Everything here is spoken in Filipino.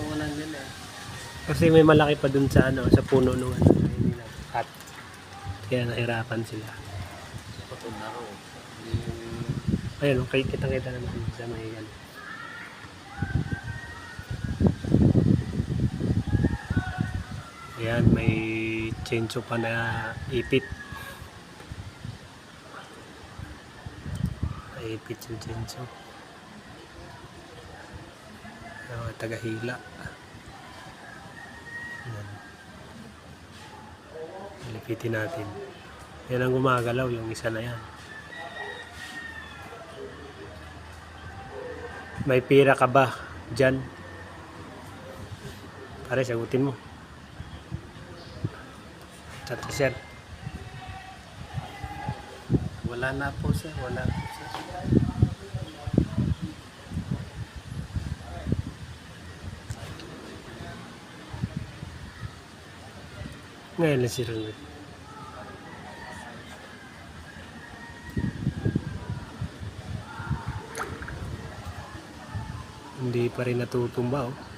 Walang nila. Kasi may malaki pa dun sa ano, sa puno nung ano, hindi na at kaya nahirapan sila. Patod na ako. Ayun, okay, kitang-kita naman sa may ano. Ayan, may chainsaw pa na ipit. Ipit yung chainsaw. Tagahila. Ayan. Lipitin natin. Yan ang gumagalaw, yung isa na yan. May pira ka ba dyan? Pare, sagutin mo. Tata sir. Wala na po sir. Wala po sir. Ngayon lang si Ronald. Hindi pa rin natutumba oh.